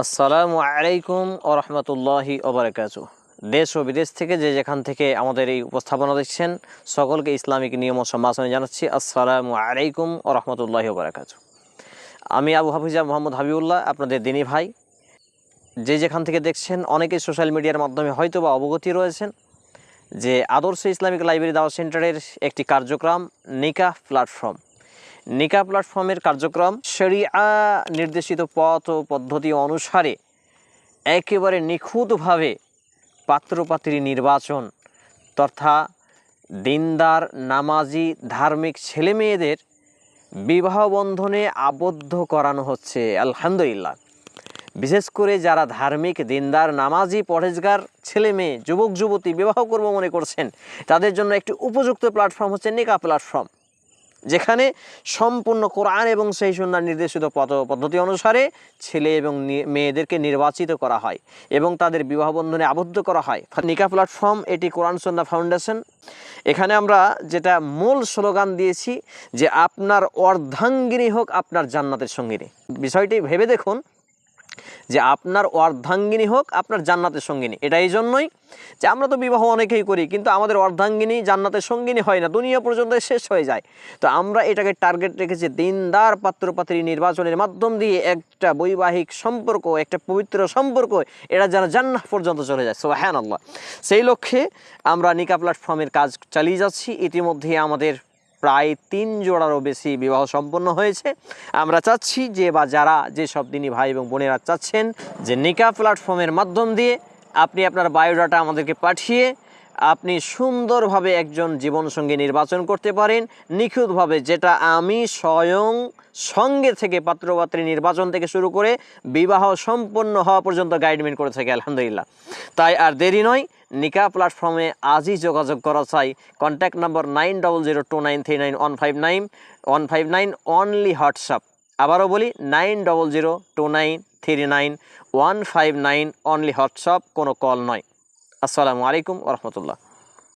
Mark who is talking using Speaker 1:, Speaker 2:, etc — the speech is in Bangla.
Speaker 1: আসসালামু আলাইকুম ওয়া রাহমাতুল্লাহি ওয়া বারাকাতুহু। দেশ ও বিদেশ থেকে যে যেখান থেকে আমাদের এই উপস্থাপনা দেখছেন সকলকে ইসলামিক নিয়ম ও সম্ভাষণে জানাচ্ছি আসসালামু আলাইকুম ওয়া রাহমাতুল্লাহি ওয়া বারাকাতুহু। আমি আবু হাফিজা মোহাম্মদ হাবিবুল্লাহ, আপনাদের দিনী ভাই। যে যেখান থেকে দেখছেন অনেকেই সোশ্যাল মিডিয়ার মাধ্যমে হয়তো বা অবগতি রয়েছেন যে আদর্শ ইসলামিক লাইব্রেরি দাওয়াত সেন্টারের একটি কার্যক্রম নিকাহ প্ল্যাটফর্ম। নিকাহ প্ল্যাটফর্মের কার্যক্রম শরিয়া নির্দেশিত পথ ও পদ্ধতি অনুসারে একেবারে নিখুঁতভাবে পাত্রপাত্রী নির্বাচন তথা দিনদার নামাজি ধার্মিক ছেলেমেয়েদের বিবাহ বন্ধনে আবদ্ধ করানো হচ্ছে। আলহামদুলিল্লাহ। বিশেষ করে যারা ধার্মিক দিনদার নামাজি পরহেজগার ছেলে মেয়ে যুবক যুবতী বিবাহ করব মনে করছেন, তাদের জন্য একটি উপযুক্ত প্ল্যাটফর্ম হচ্ছে নিকাহ প্ল্যাটফর্ম, যেখানে সম্পূর্ণ কোরআন এবং সেই সুন্নাহর নির্দেশিত পদ্ধতি অনুসারে ছেলে এবং মেয়েদেরকে নির্বাচিত করা হয় এবং তাদের বিবাহ বন্ধনে আবদ্ধ করা হয়। নিকাহ প্ল্যাটফর্ম এটি কোরআন সুন্নাহ ফাউন্ডেশন। এখানে আমরা যেটা মূল স্লোগান দিয়েছি যে আপনার অর্ধাঙ্গিনী হোক আপনার জান্নাতের সঙ্গিনী। বিষয়টি ভেবে দেখুন যে আপনার অর্ধাঙ্গিনী হোক আপনার জান্নাতের সঙ্গিনী। এটা এই জন্যই যে আমরা তো বিবাহ অনেকেই করি, কিন্তু আমাদের অর্ধাঙ্গিনী জান্নাতের সঙ্গিনী হয় না, দুনিয়া পর্যন্ত শেষ হয়ে যায়। তো আমরা এটাকে টার্গেট রেখেছি দিনদার পাত্রপাত্রী নির্বাচনের মাধ্যম দিয়ে একটা বৈবাহিক সম্পর্ক, একটা পবিত্র সম্পর্ক, এটা যেন জান্নাত পর্যন্ত চলে যায়। সুবহানাল্লাহ। সেই লক্ষ্যে আমরা নিকাহ প্ল্যাটফর্মের কাজ চালিয়ে যাচ্ছি। ইতিমধ্যে আমাদের প্রায় 3 জোড়ারও বেশি বিবাহ সম্পন্ন হয়েছে। আমরা চাচ্ছি যে যারা যেসব দিনী ভাই এবং বোনেরা চাচ্ছেন যে নিকাহ প্ল্যাটফর্মের মাধ্যম দিয়ে আপনি আপনার বায়োডাটা আমাদেরকে পাঠিয়ে আপনি সুন্দরভাবে একজন জীবনসঙ্গী নির্বাচন করতে পারেন নিখুঁতভাবে, যেটা আমি স্বয়ং সঙ্গে থেকে পাত্রপাত্রী নির্বাচন থেকে শুরু করে বিবাহ সম্পন্ন হওয়া পর্যন্ত গাইডলাইন করে থাকি। আলহামদুলিল্লাহ। তাই আর দেরি নয়, নিকাহ প্ল্যাটফর্মে আজই যোগাযোগ করা চাই। Contact number 9002939159 only WhatsApp. আবারও বলি 9002939159 অনলি হোয়াটসঅ্যাপ, কোনো কল নয়। আসসালামু আলাইকুম ওয়া রাহমাতুল্লাহ।